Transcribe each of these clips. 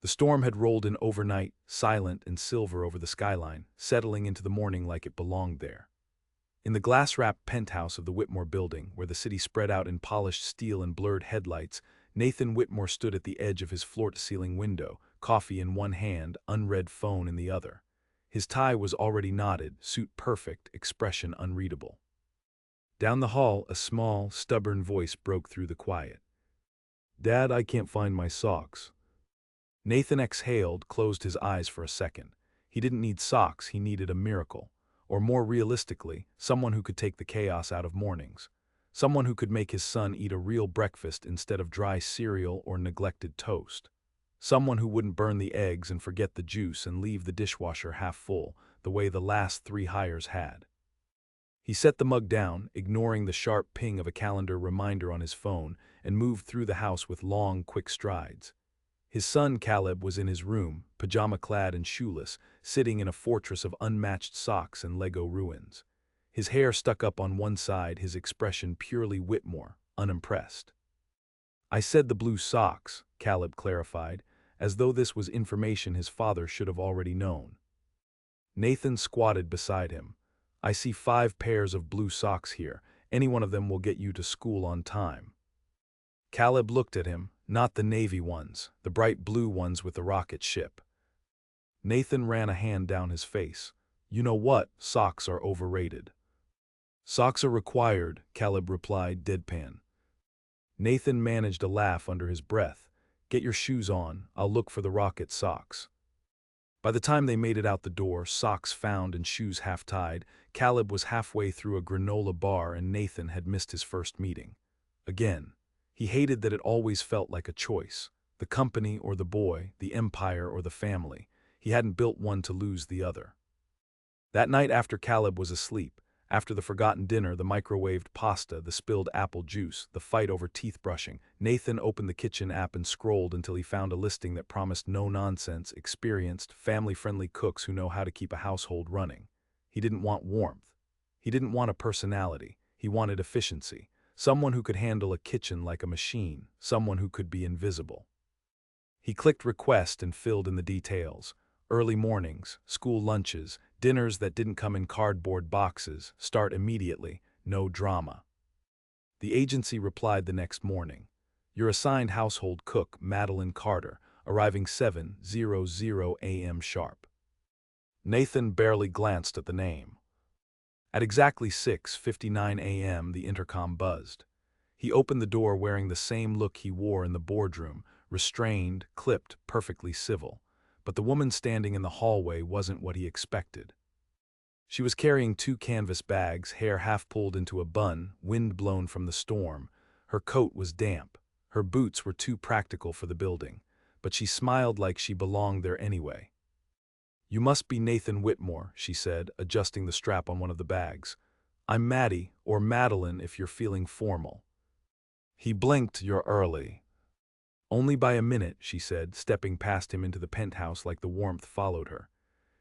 The storm had rolled in overnight, silent and silver over the skyline, settling into the morning like it belonged there. In the glass-wrapped penthouse of the Whitmore building, where the city spread out in polished steel and blurred headlights, Nathan Whitmore stood at the edge of his floor-to-ceiling window, coffee in one hand, unread phone in the other. His tie was already knotted, suit perfect, expression unreadable. Down the hall, a small, stubborn voice broke through the quiet. "Dad, I can't find my socks." Nathan exhaled, closed his eyes for a second. He didn't need socks, he needed a miracle. Or more realistically, someone who could take the chaos out of mornings. Someone who could make his son eat a real breakfast instead of dry cereal or neglected toast. Someone who wouldn't burn the eggs and forget the juice and leave the dishwasher half full, the way the last 3 hires had. He set the mug down, ignoring the sharp ping of a calendar reminder on his phone, and moved through the house with long, quick strides. His son, Caleb, was in his room, pajama-clad and shoeless, sitting in a fortress of unmatched socks and Lego ruins. His hair stuck up on one side, his expression purely Whitmore, unimpressed. "I said the blue socks," Caleb clarified, as though this was information his father should have already known. Nathan squatted beside him. "I see 5 pairs of blue socks here. Any one of them will get you to school on time." Caleb looked at him, not the navy ones, the bright blue ones with the rocket ship. Nathan ran a hand down his face. "You know what? Socks are overrated." "Socks are required," Caleb replied, deadpan. Nathan managed a laugh under his breath. "Get your shoes on, I'll look for the rocket socks." By the time they made it out the door, socks found and shoes half-tied, Caleb was halfway through a granola bar and Nathan had missed his first meeting. Again. He hated that it always felt like a choice. The company or the boy, the empire or the family. He hadn't built one to lose the other. That night after Caleb was asleep, after the forgotten dinner, the microwaved pasta, the spilled apple juice, the fight over teeth brushing, Nathan opened the kitchen app and scrolled until he found a listing that promised no-nonsense, experienced, family-friendly cooks who know how to keep a household running. He didn't want warmth. He didn't want a personality. He wanted efficiency. Someone who could handle a kitchen like a machine, someone who could be invisible. He clicked request and filled in the details. Early mornings, school lunches, dinners that didn't come in cardboard boxes, start immediately, no drama. The agency replied the next morning. Your assigned household cook, Madeline Carter, arriving 7:00 a.m. sharp. Nathan barely glanced at the name. At exactly 6:59 a.m. the intercom buzzed. He opened the door wearing the same look he wore in the boardroom, restrained, clipped, perfectly civil. But the woman standing in the hallway wasn't what he expected. She was carrying 2 canvas bags, hair half pulled into a bun, wind blown from the storm. Her coat was damp. Her boots were too practical for the building, but she smiled like she belonged there anyway. "You must be Nathan Whitmore," she said, adjusting the strap on one of the bags. "I'm Maddie, or Madeline if you're feeling formal." He blinked. "You're early." "Only by a minute," she said, stepping past him into the penthouse like the warmth followed her.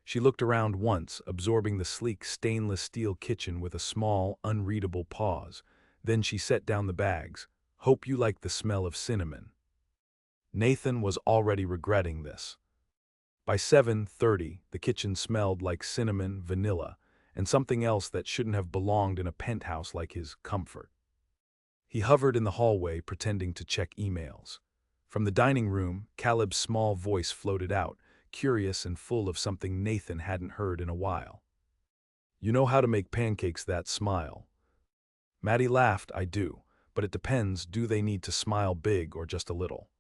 She looked around once, absorbing the sleek stainless steel kitchen with a small, unreadable pause. Then she set down the bags. "Hope you like the smell of cinnamon." Nathan was already regretting this. By 7:30, the kitchen smelled like cinnamon, vanilla, and something else that shouldn't have belonged in a penthouse like his comfort. He hovered in the hallway, pretending to check emails. From the dining room, Caleb's small voice floated out, curious and full of something Nathan hadn't heard in a while. "You know how to make pancakes that smile." Maddie laughed. "I do, but it depends, do they need to smile big or just a little?"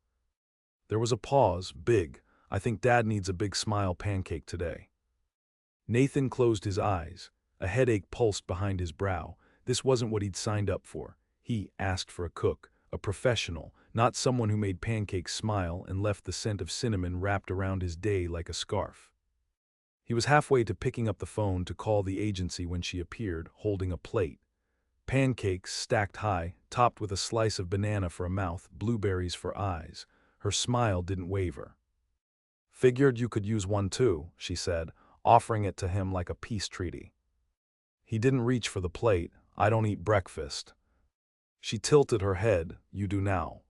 There was a pause. "Big. I think Dad needs a big smile pancake today." Nathan closed his eyes. A headache pulsed behind his brow. This wasn't what he'd signed up for. He asked for a cook, a professional, not someone who made pancakes smile and left the scent of cinnamon wrapped around his day like a scarf. He was halfway to picking up the phone to call the agency when she appeared, holding a plate. Pancakes stacked high, topped with a slice of banana for a mouth, blueberries for eyes. Her smile didn't waver. "Figured you could use one too," she said, offering it to him like a peace treaty. He didn't reach for the plate. "I don't eat breakfast." She tilted her head. "You do now."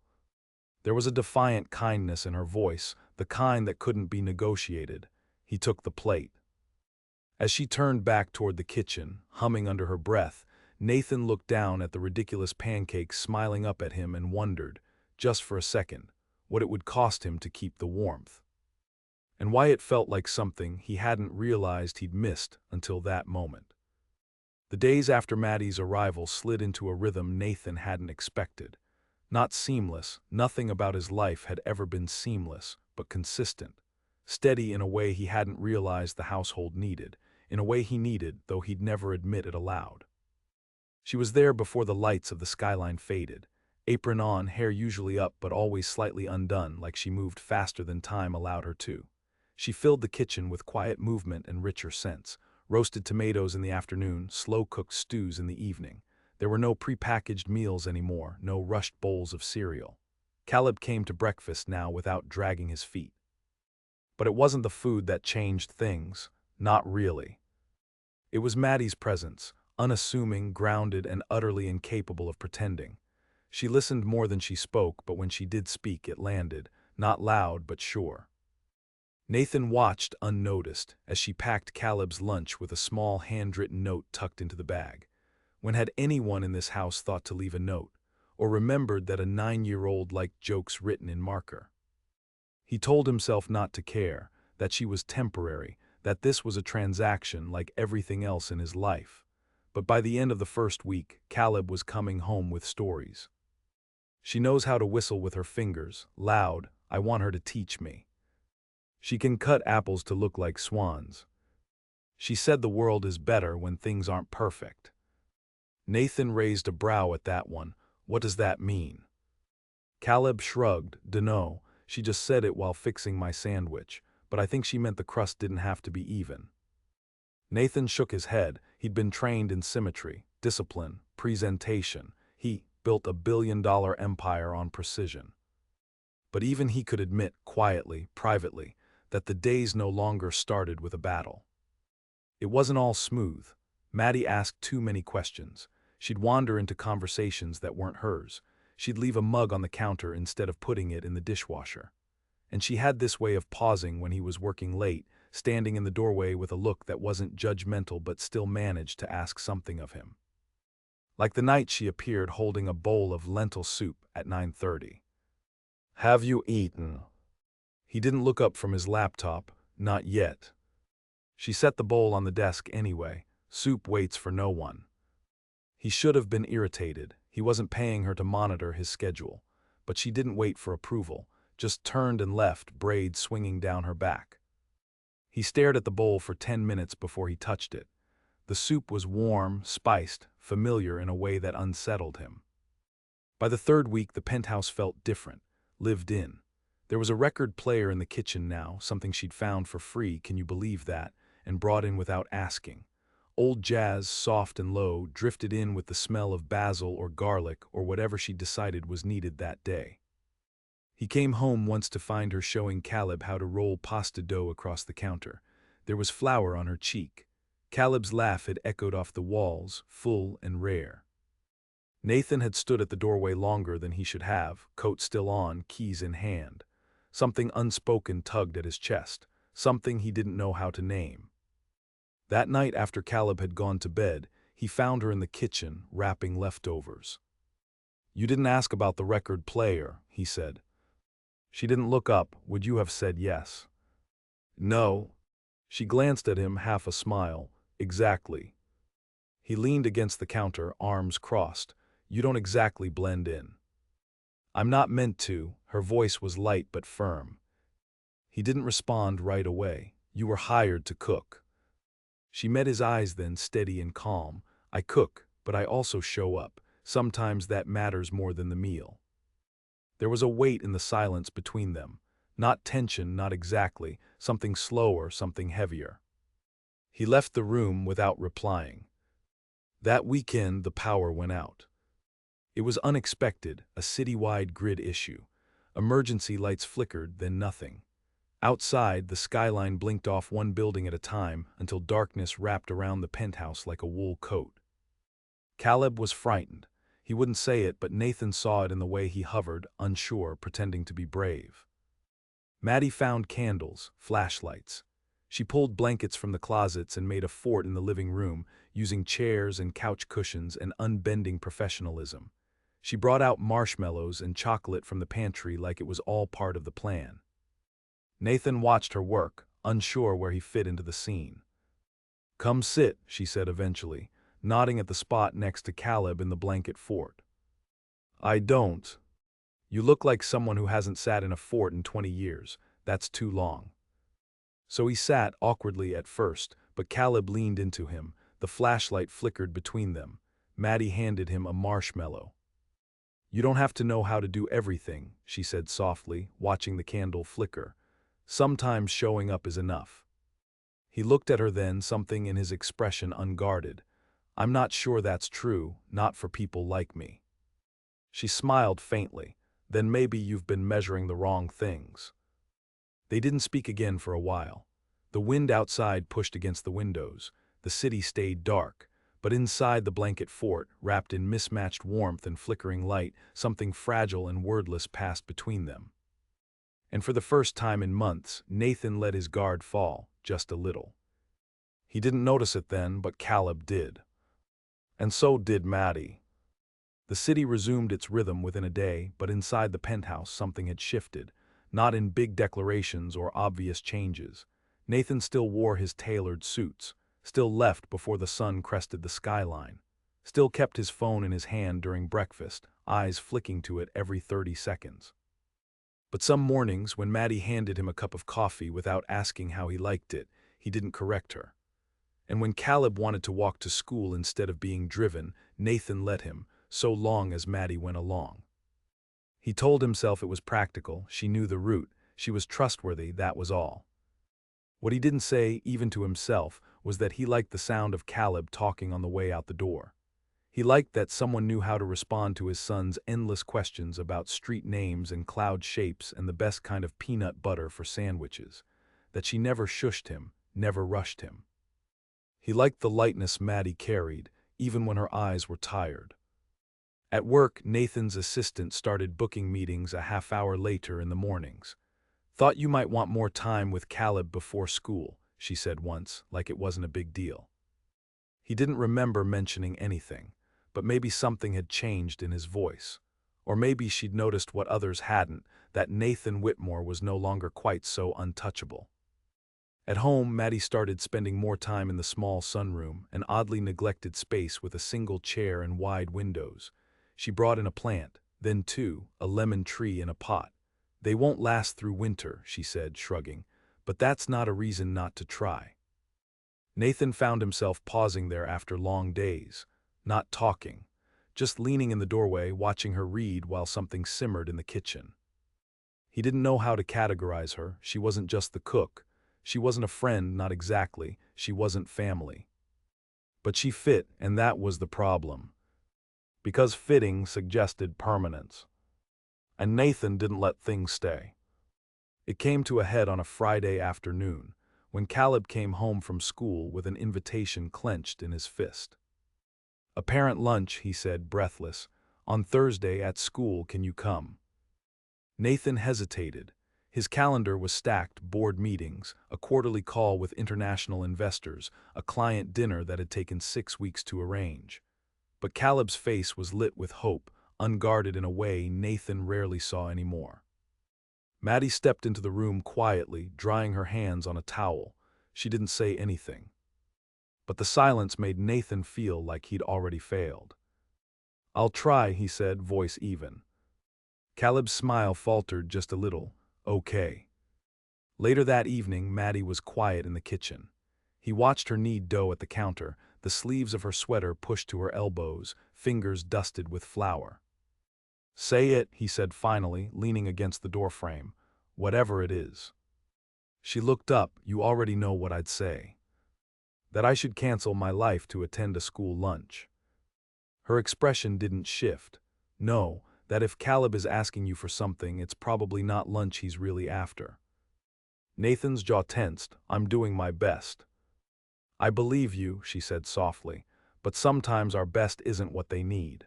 There was a defiant kindness in her voice, the kind that couldn't be negotiated. He took the plate. As she turned back toward the kitchen, humming under her breath, Nathan looked down at the ridiculous pancakes smiling up at him and wondered, just for a second, what it would cost him to keep the warmth. And why it felt like something he hadn't realized he'd missed until that moment. The days after Maddie's arrival slid into a rhythm Nathan hadn't expected. Not seamless, nothing about his life had ever been seamless, but consistent. Steady in a way he hadn't realized the household needed, in a way he needed, though he'd never admit it aloud. She was there before the lights of the skyline faded, apron on, hair usually up but always slightly undone, like she moved faster than time allowed her to. She filled the kitchen with quiet movement and richer scents, roasted tomatoes in the afternoon, slow-cooked stews in the evening. There were no prepackaged meals anymore, no rushed bowls of cereal. Caleb came to breakfast now without dragging his feet. But it wasn't the food that changed things, not really. It was Maddie's presence, unassuming, grounded, and utterly incapable of pretending. She listened more than she spoke, but when she did speak, it landed, not loud but sure. Nathan watched unnoticed as she packed Caleb's lunch with a small handwritten note tucked into the bag. When had anyone in this house thought to leave a note, or remembered that a 9-year-old liked jokes written in marker? He told himself not to care, that she was temporary, that this was a transaction like everything else in his life. But by the end of the first week, Caleb was coming home with stories. She knows how to whistle with her fingers, loud. I want her to teach me. She can cut apples to look like swans. She said the world is better when things aren't perfect. Nathan raised a brow at that one. What does that mean? Caleb shrugged. Dunno, she just said it while fixing my sandwich, but I think she meant the crust didn't have to be even. Nathan shook his head. He'd been trained in symmetry, discipline, presentation. He built a billion-dollar empire on precision. But even he could admit, quietly, privately, that the days no longer started with a battle. It wasn't all smooth. Maddie asked too many questions. She'd wander into conversations that weren't hers. She'd leave a mug on the counter instead of putting it in the dishwasher. And she had this way of pausing when he was working late, standing in the doorway with a look that wasn't judgmental but still managed to ask something of him. Like the night she appeared holding a bowl of lentil soup at 9:30. Have you eaten? He didn't look up from his laptop, not yet. She set the bowl on the desk anyway. Soup waits for no one. He should have been irritated. He wasn't paying her to monitor his schedule. But she didn't wait for approval, just turned and left, braids swinging down her back. He stared at the bowl for 10 minutes before he touched it. The soup was warm, spiced, familiar in a way that unsettled him. By the third week, the penthouse felt different, lived in. There was a record player in the kitchen now, something she'd found for free, can you believe that, and brought in without asking. Old jazz, soft and low, drifted in with the smell of basil or garlic or whatever she decided was needed that day. He came home once to find her showing Caleb how to roll pasta dough across the counter. There was flour on her cheek. Caleb's laugh had echoed off the walls, full and rare. Nathan had stood at the doorway longer than he should have, coat still on, keys in hand. Something unspoken tugged at his chest, something he didn't know how to name. That night after Caleb had gone to bed, he found her in the kitchen, wrapping leftovers. You didn't ask about the record player, he said. She didn't look up. Would you have said yes? No. She glanced at him, half a smile. Exactly. He leaned against the counter, arms crossed. You don't exactly blend in. I'm not meant to. Her voice was light but firm. He didn't respond right away. You were hired to cook. She met his eyes then, steady and calm. I cook, but I also show up. Sometimes that matters more than the meal. There was a weight in the silence between them. Not tension, not exactly. Something slower, something heavier. He left the room without replying. That weekend, the power went out. It was unexpected, a citywide grid issue. Emergency lights flickered, then nothing. Outside, the skyline blinked off one building at a time until darkness wrapped around the penthouse like a wool coat. Caleb was frightened. He wouldn't say it, but Nathan saw it in the way he hovered, unsure, pretending to be brave. Maddie found candles, flashlights. She pulled blankets from the closets and made a fort in the living room, using chairs and couch cushions and unbending professionalism. She brought out marshmallows and chocolate from the pantry like it was all part of the plan. Nathan watched her work, unsure where he fit into the scene. "Come sit," she said eventually, nodding at the spot next to Caleb in the blanket fort. "I don't. You look like someone who hasn't sat in a fort in 20 years. That's too long." So he sat awkwardly at first, but Caleb leaned into him. The flashlight flickered between them. Maddie handed him a marshmallow. "You don't have to know how to do everything," she said softly, watching the candle flicker. "Sometimes showing up is enough." He looked at her then, something in his expression unguarded. "I'm not sure that's true, not for people like me." She smiled faintly. "Then maybe you've been measuring the wrong things." They didn't speak again for a while. The wind outside pushed against the windows. The city stayed dark, but inside the blanket fort, wrapped in mismatched warmth and flickering light, something fragile and wordless passed between them. And for the first time in months, Nathan let his guard fall, just a little. He didn't notice it then, but Caleb did. And so did Maddie. The city resumed its rhythm within a day, but inside the penthouse something had shifted, not in big declarations or obvious changes. Nathan still wore his tailored suits, still left before the sun crested the skyline, still kept his phone in his hand during breakfast, eyes flicking to it every 30 seconds. But some mornings, when Maddie handed him a cup of coffee without asking how he liked it, he didn't correct her. And when Caleb wanted to walk to school instead of being driven, Nathan let him, so long as Maddie went along. He told himself it was practical, she knew the route, she was trustworthy, that was all. What he didn't say, even to himself, was that he liked the sound of Caleb talking on the way out the door. He liked that someone knew how to respond to his son's endless questions about street names and cloud shapes and the best kind of peanut butter for sandwiches, that she never shushed him, never rushed him. He liked the lightness Maddie carried, even when her eyes were tired. At work, Nathan's assistant started booking meetings a half hour later in the mornings. "Thought you might want more time with Caleb before school," she said once, like it wasn't a big deal. He didn't remember mentioning anything, but maybe something had changed in his voice. Or maybe she'd noticed what others hadn't, that Nathan Whitmore was no longer quite so untouchable. At home, Maddie started spending more time in the small sunroom, an oddly neglected space with a single chair and wide windows. She brought in a plant, then two, a lemon tree in a pot. "They won't last through winter," she said, shrugging, "but that's not a reason not to try." Nathan found himself pausing there after long days, not talking, just leaning in the doorway watching her read while something simmered in the kitchen. He didn't know how to categorize her. She wasn't just the cook. She wasn't a friend, not exactly. She wasn't family. But she fit, and that was the problem. Because fitting suggested permanence. And Nathan didn't let things stay. It came to a head on a Friday afternoon, when Caleb came home from school with an invitation clenched in his fist. "A parent lunch," he said, breathless. "On Thursday at school, can you come?" Nathan hesitated. His calendar was stacked: board meetings, a quarterly call with international investors, a client dinner that had taken 6 weeks to arrange. But Caleb's face was lit with hope, unguarded in a way Nathan rarely saw anymore. Maddie stepped into the room quietly, drying her hands on a towel. She didn't say anything. But the silence made Nathan feel like he'd already failed. "I'll try," he said, voice even. Caleb's smile faltered just a little. "Okay." Later that evening, Maddie was quiet in the kitchen. He watched her knead dough at the counter, the sleeves of her sweater pushed to her elbows, fingers dusted with flour. "Say it," he said finally, leaning against the doorframe. "Whatever it is." She looked up. "You already know what I'd say. That I should cancel my life to attend a school lunch." Her expression didn't shift. "No, that if Caleb is asking you for something, it's probably not lunch he's really after." Nathan's jaw tensed. "I'm doing my best." "I believe you," she said softly, "but sometimes our best isn't what they need."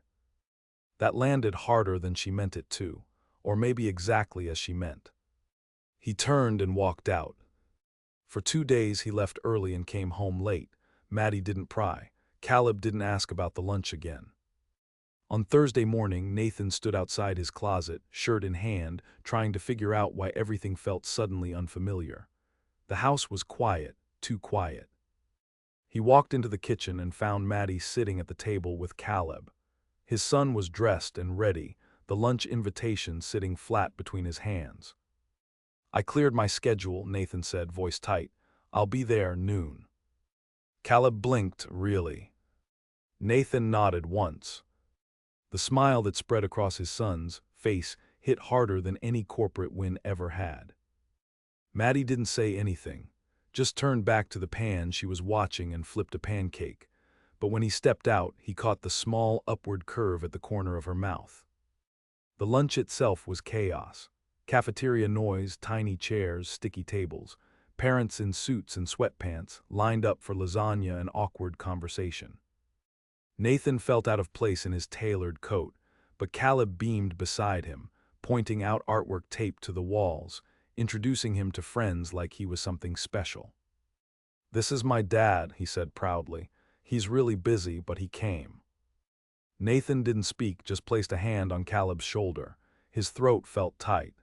That landed harder than she meant it to, or maybe exactly as she meant. He turned and walked out. For 2 days he left early and came home late. Maddie didn't pry. Caleb didn't ask about the lunch again. On Thursday morning, Nathan stood outside his closet, shirt in hand, trying to figure out why everything felt suddenly unfamiliar. The house was quiet, too quiet. He walked into the kitchen and found Maddie sitting at the table with Caleb. His son was dressed and ready, the lunch invitation sitting flat between his hands. "I cleared my schedule," Nathan said, voice tight. "I'll be there noon." Caleb blinked, really. Nathan nodded once. The smile that spread across his son's face hit harder than any corporate win ever had. Maddie didn't say anything, just turned back to the pan she was watching and flipped a pancake. But when he stepped out, he caught the small upward curve at the corner of her mouth. The lunch itself was chaos. Cafeteria noise, tiny chairs, sticky tables. Parents in suits and sweatpants lined up for lasagna and awkward conversation. Nathan felt out of place in his tailored coat, but Caleb beamed beside him, pointing out artwork taped to the walls, introducing him to friends like he was something special. "This is my dad," he said proudly. "He's really busy, but he came." Nathan didn't speak, just placed a hand on Caleb's shoulder. His throat felt tight.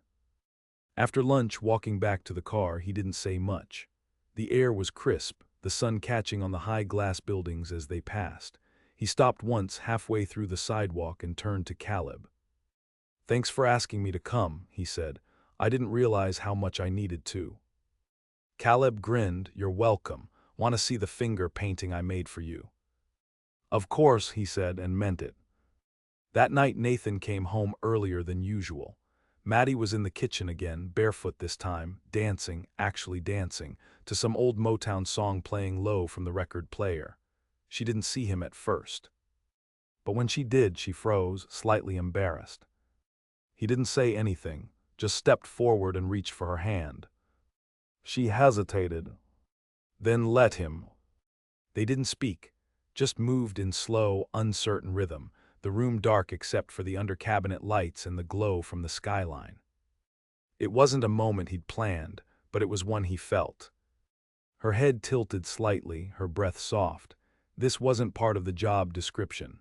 After lunch, walking back to the car, he didn't say much. The air was crisp, the sun catching on the high glass buildings as they passed. He stopped once halfway through the sidewalk and turned to Caleb. "Thanks for asking me to come," he said. "I didn't realize how much I needed to." Caleb grinned. "You're welcome. Want to see the finger painting I made for you?" "Of course," he said, and meant it. That night Nathan came home earlier than usual. Maddie was in the kitchen again, barefoot this time, dancing, actually dancing, to some old Motown song playing low from the record player. She didn't see him at first. But when she did, she froze, slightly embarrassed. He didn't say anything, just stepped forward and reached for her hand. She hesitated, then let him. They didn't speak, just moved in slow, uncertain rhythm, the room dark except for the under-cabinet lights and the glow from the skyline. It wasn't a moment he'd planned, but it was one he felt. Her head tilted slightly, her breath soft. This wasn't part of the job description.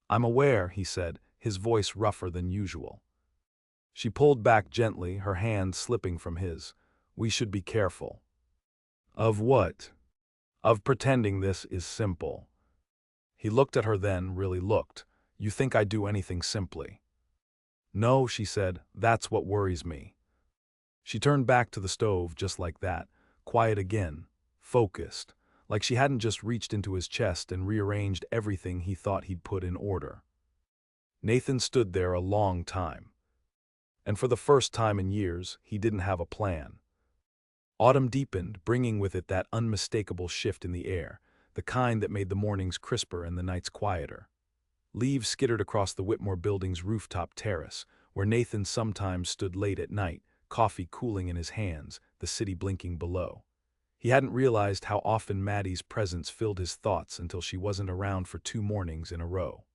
"I'm aware," he said, his voice rougher than usual. She pulled back gently, her hand slipping from his. "We should be careful." "Of what?" "Of pretending this is simple." He looked at her then, really looked. "You think I do anything simply?" "No," she said, "that's what worries me." She turned back to the stove just like that, quiet again, focused, like she hadn't just reached into his chest and rearranged everything he thought he'd put in order. Nathan stood there a long time. And for the first time in years, he didn't have a plan. Autumn deepened, bringing with it that unmistakable shift in the air, the kind that made the mornings crisper and the nights quieter. Leaves skittered across the Whitmore Building's rooftop terrace, where Nathan sometimes stood late at night, coffee cooling in his hands, the city blinking below. He hadn't realized how often Maddie's presence filled his thoughts until she wasn't around for 2 mornings in a row.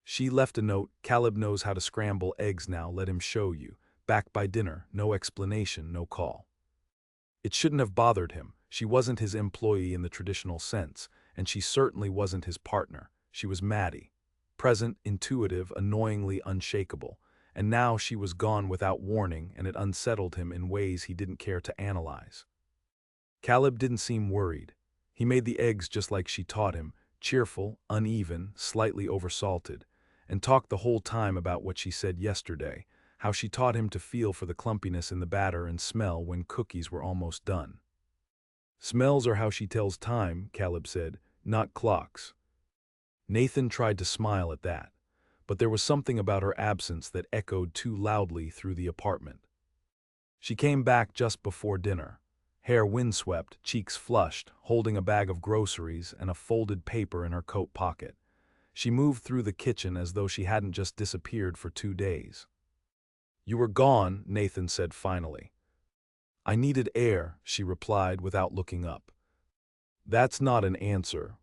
She left a note, "Caleb knows how to scramble eggs now, let him show you. Back by dinner, no explanation, no call." It shouldn't have bothered him. She wasn't his employee in the traditional sense, and she certainly wasn't his partner. She was Maddie. Present, intuitive, annoyingly unshakable. And now she was gone without warning, and it unsettled him in ways he didn't care to analyze. Caleb didn't seem worried. He made the eggs just like she taught him, cheerful, uneven, slightly oversalted, and talked the whole time about what she said yesterday, how she taught him to feel for the clumpiness in the batter and smell when cookies were almost done. "Smells are how she tells time," Caleb said, "not clocks." Nathan tried to smile at that, but there was something about her absence that echoed too loudly through the apartment. She came back just before dinner, hair windswept, cheeks flushed, holding a bag of groceries and a folded paper in her coat pocket. She moved through the kitchen as though she hadn't just disappeared for 2 days. "You were gone," Nathan said finally. "I needed air," she replied without looking up. "That's not an answer."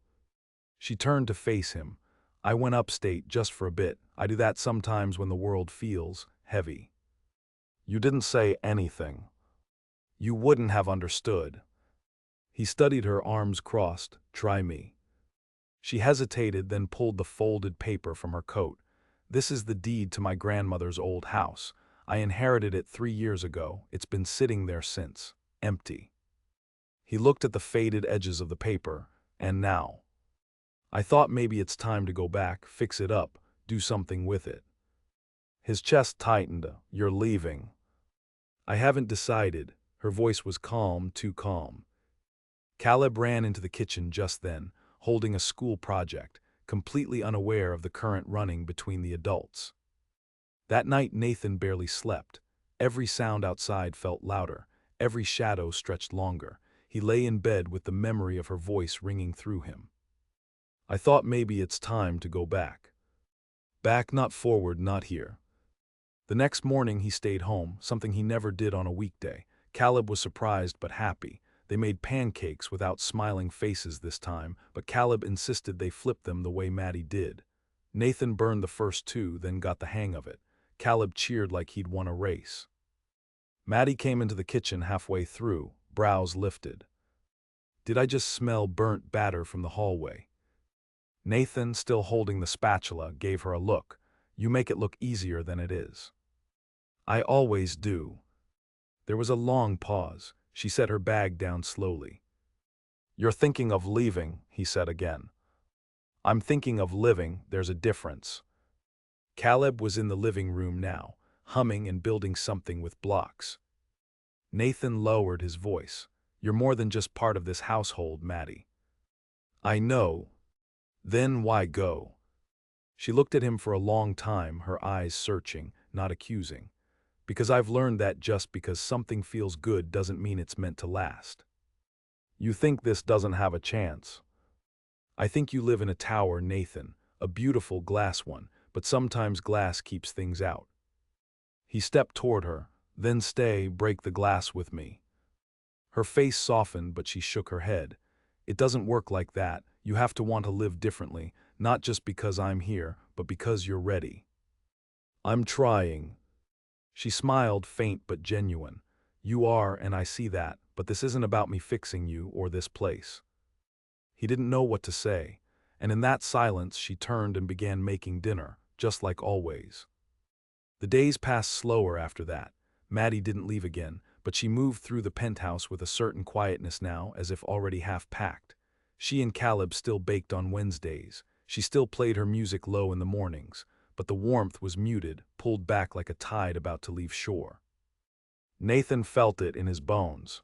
She turned to face him. "I went upstate just for a bit. I do that sometimes when the world feels heavy." You didn't say anything. You wouldn't have understood. He studied her, arms crossed. Try me. She hesitated, then pulled the folded paper from her coat. This is the deed to my grandmother's old house. I inherited it 3 years ago. It's been sitting there since. Empty. He looked at the faded edges of the paper. And now? I thought maybe it's time to go back, fix it up, do something with it. His chest tightened. You're leaving. I haven't decided. Her voice was calm, too calm. Caleb ran into the kitchen just then, holding a school project, completely unaware of the current running between the adults. That night Nathan barely slept. Every sound outside felt louder, every shadow stretched longer. He lay in bed with the memory of her voice ringing through him. I thought maybe it's time to go back. Back, not forward, not here. The next morning he stayed home, something he never did on a weekday. Caleb was surprised but happy. They made pancakes without smiling faces this time, but Caleb insisted they flip them the way Maddie did. Nathan burned the first two, then got the hang of it. Caleb cheered like he'd won a race. Maddie came into the kitchen halfway through, brows lifted. Did I just smell burnt batter from the hallway? Nathan, still holding the spatula, gave her a look. You make it look easier than it is. I always do. There was a long pause. She set her bag down slowly. You're thinking of leaving, he said again. I'm thinking of living, there's a difference. Caleb was in the living room now, humming and building something with blocks. Nathan lowered his voice. You're more than just part of this household, Maddie. I know. Then why go? She looked at him for a long time, her eyes searching, not accusing. Because I've learned that just because something feels good doesn't mean it's meant to last. You think this doesn't have a chance? I think you live in a tower, Nathan, a beautiful glass one, but sometimes glass keeps things out. He stepped toward her. Then stay, break the glass with me. Her face softened, but she shook her head. It doesn't work like that. You have to want to live differently, not just because I'm here, but because you're ready. I'm trying. She smiled, faint but genuine. You are, and I see that, but this isn't about me fixing you or this place. He didn't know what to say, and in that silence she turned and began making dinner, just like always. The days passed slower after that. Maddie didn't leave again, but she moved through the penthouse with a certain quietness now, as if already half-packed. She and Caleb still baked on Wednesdays. She still played her music low in the mornings, but the warmth was muted, pulled back like a tide about to leave shore. Nathan felt it in his bones.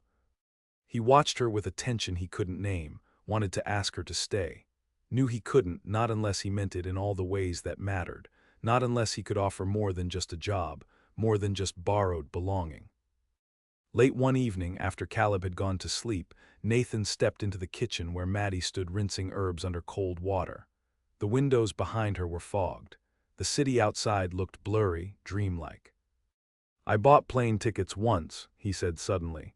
He watched her with a tension he couldn't name, wanted to ask her to stay. Knew he couldn't, not unless he meant it in all the ways that mattered, not unless he could offer more than just a job, more than just borrowed belonging. Late one evening, after Caleb had gone to sleep, Nathan stepped into the kitchen where Maddie stood rinsing herbs under cold water. The windows behind her were fogged. The city outside looked blurry, dreamlike. I bought plane tickets once, he said suddenly.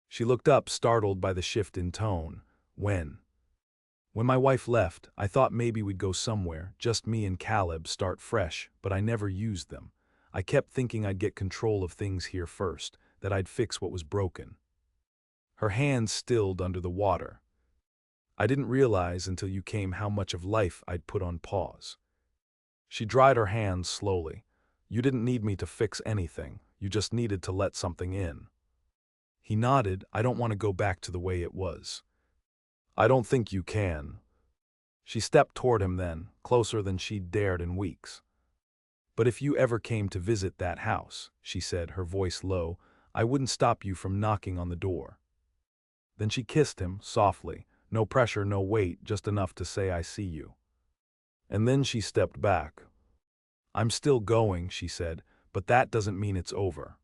She looked up, startled by the shift in tone. When? When my wife left, I thought maybe we'd go somewhere, just me and Caleb, start fresh, but I never used them. I kept thinking I'd get control of things here first, that I'd fix what was broken. Her hands stilled under the water. I didn't realize until you came how much of life I'd put on pause. She dried her hands slowly. You didn't need me to fix anything, you just needed to let something in. He nodded. I don't want to go back to the way it was. I don't think you can. She stepped toward him then, closer than she'd dared in weeks. But if you ever came to visit that house, she said, her voice low, I wouldn't stop you from knocking on the door. Then she kissed him, softly. No pressure, no weight, just enough to say I see you. And then she stepped back. I'm still going, she said, but that doesn't mean it's over.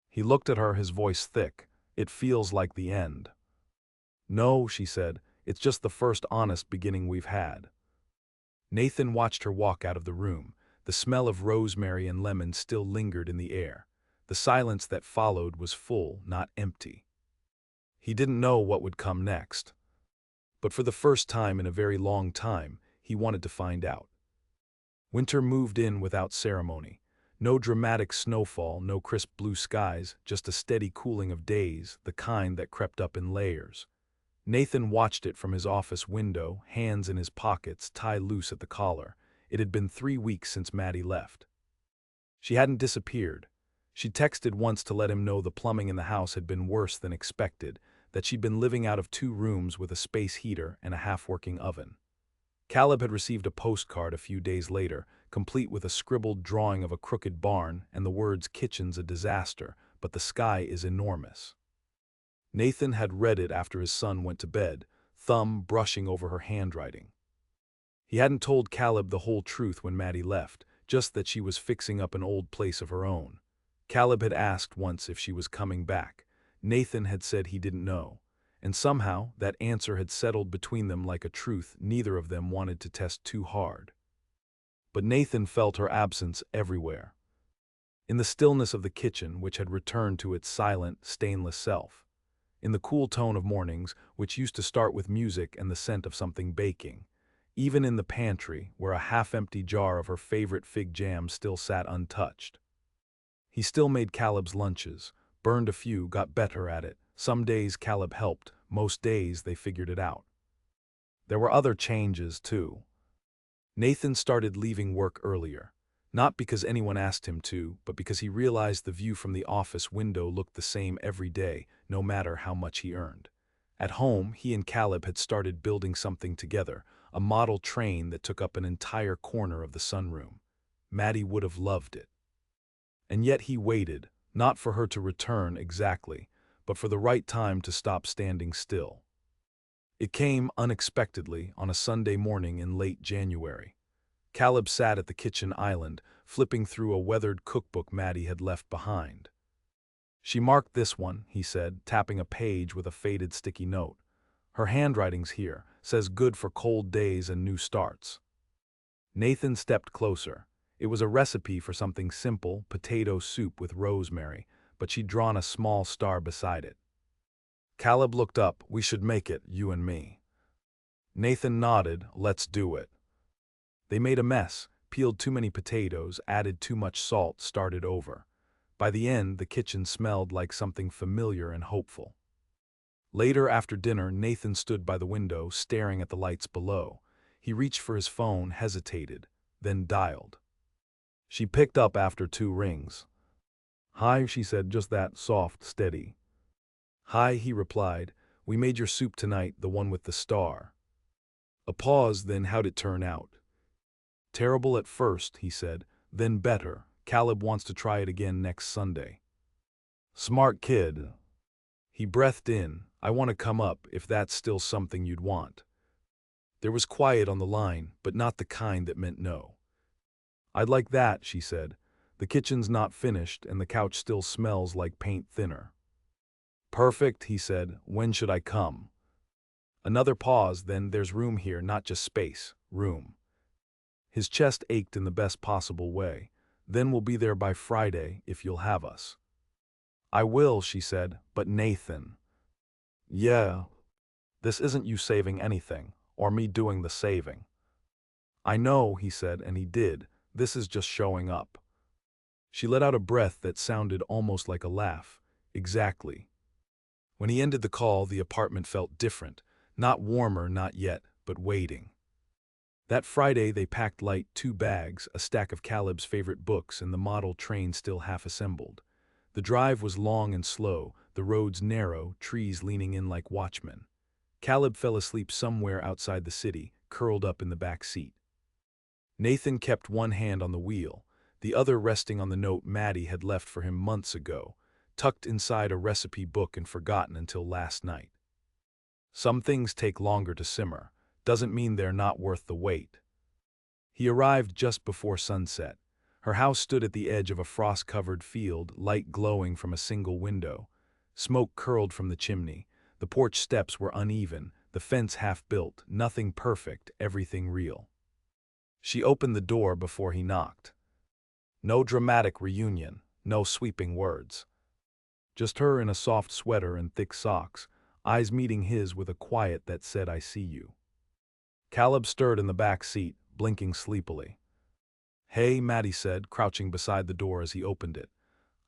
He looked at her, his voice thick. It feels like the end. No, she said, it's just the first honest beginning we've had. Nathan watched her walk out of the room. The smell of rosemary and lemon still lingered in the air. The silence that followed was full, not empty. He didn't know what would come next. But for the first time in a very long time, he wanted to find out. Winter moved in without ceremony. No dramatic snowfall, no crisp blue skies, just a steady cooling of days, the kind that crept up in layers. Nathan watched it from his office window, hands in his pockets, tie loose at the collar. It had been 3 weeks since Maddie left. She hadn't disappeared. She texted once to let him know the plumbing in the house had been worse than expected, that she'd been living out of 2 rooms with a space heater and a half-working oven. Caleb had received a postcard a few days later, complete with a scribbled drawing of a crooked barn and the words "Kitchen's a disaster, but the sky is enormous." Nathan had read it after his son went to bed, thumb brushing over her handwriting. He hadn't told Caleb the whole truth when Maddie left, just that she was fixing up an old place of her own. Caleb had asked once if she was coming back. Nathan had said he didn't know. And somehow, that answer had settled between them like a truth neither of them wanted to test too hard. But Nathan felt her absence everywhere. In the stillness of the kitchen, which had returned to its silent, stainless self. In the cool tone of mornings, which used to start with music and the scent of something baking. Even in the pantry, where a half-empty jar of her favorite fig jam still sat untouched. He still made Caleb's lunches, burned a few, got better at it. Some days Caleb helped, most days they figured it out. There were other changes, too. Nathan started leaving work earlier, not because anyone asked him to, but because he realized the view from the office window looked the same every day, no matter how much he earned. At home, he and Caleb had started building something together, a model train that took up an entire corner of the sunroom. Maddie would have loved it. And yet he waited, not for her to return exactly, but for the right time to stop standing still. It came unexpectedly on a Sunday morning in late January. Caleb sat at the kitchen island, flipping through a weathered cookbook Maddie had left behind. "She marked this one," he said, tapping a page with a faded sticky note. "Her handwriting's here, says good for cold days and new starts." Nathan stepped closer. It was a recipe for something simple, potato soup with rosemary, but she'd drawn a small star beside it. Caleb looked up. "We should make it, you and me." Nathan nodded. "Let's do it." They made a mess, peeled too many potatoes, added too much salt, started over. By the end, the kitchen smelled like something familiar and hopeful. Later after dinner, Nathan stood by the window, staring at the lights below. He reached for his phone, hesitated, then dialed. She picked up after 2 rings. "Hi," she said, just that, soft, steady. "Hi," he replied. "We made your soup tonight, the one with the star." A pause, then how'd it turn out? "Terrible at first," he said, "then better. Caleb wants to try it again next Sunday." "Smart kid." He breathed in. "I want to come up, if that's still something you'd want." There was quiet on the line, but not the kind that meant no. "I'd like that," she said. "The kitchen's not finished, and the couch still smells like paint thinner." "Perfect," he said. "When should I come?" Another pause, then "There's room here, not just space, room." His chest ached in the best possible way. "Then we'll be there by Friday, if you'll have us." "I will," she said, "but Nathan." "Yeah. This isn't you saving anything, or me doing the saving." "I know," he said, and he did. "This is just showing up." She let out a breath that sounded almost like a laugh. Exactly. When he ended the call, the apartment felt different. Not warmer, not yet, but waiting. That Friday they packed light 2 bags, a stack of Caleb's favorite books, and the model train still half assembled. The drive was long and slow, the roads narrow, trees leaning in like watchmen. Caleb fell asleep somewhere outside the city, curled up in the back seat. Nathan kept one hand on the wheel, the other resting on the note Maddie had left for him months ago, tucked inside a recipe book and forgotten until last night. Some things take longer to simmer. Doesn't mean they're not worth the wait. He arrived just before sunset. Her house stood at the edge of a frost-covered field, light glowing from a single window. Smoke curled from the chimney. The porch steps were uneven, the fence half-built, nothing perfect, everything real. She opened the door before he knocked. No dramatic reunion, no sweeping words. Just her in a soft sweater and thick socks, eyes meeting his with a quiet that said, "I see you." Caleb stirred in the back seat, blinking sleepily. Hey, Maddie said, crouching beside the door as he opened it.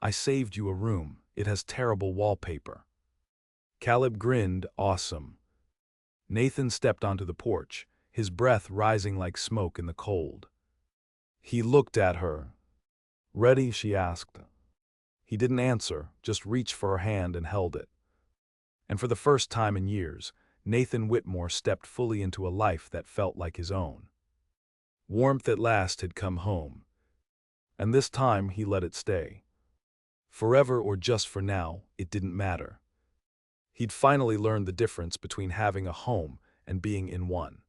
I saved you a room. It has terrible wallpaper. Caleb grinned, awesome. Nathan stepped onto the porch, his breath rising like smoke in the cold. He looked at her. Ready? She asked. He didn't answer, just reached for her hand and held it. And for the first time in years, Nathan Whitmore stepped fully into a life that felt like his own. Warmth at last had come home. And this time he let it stay. Forever or just for now, it didn't matter. He'd finally learned the difference between having a home and being in one.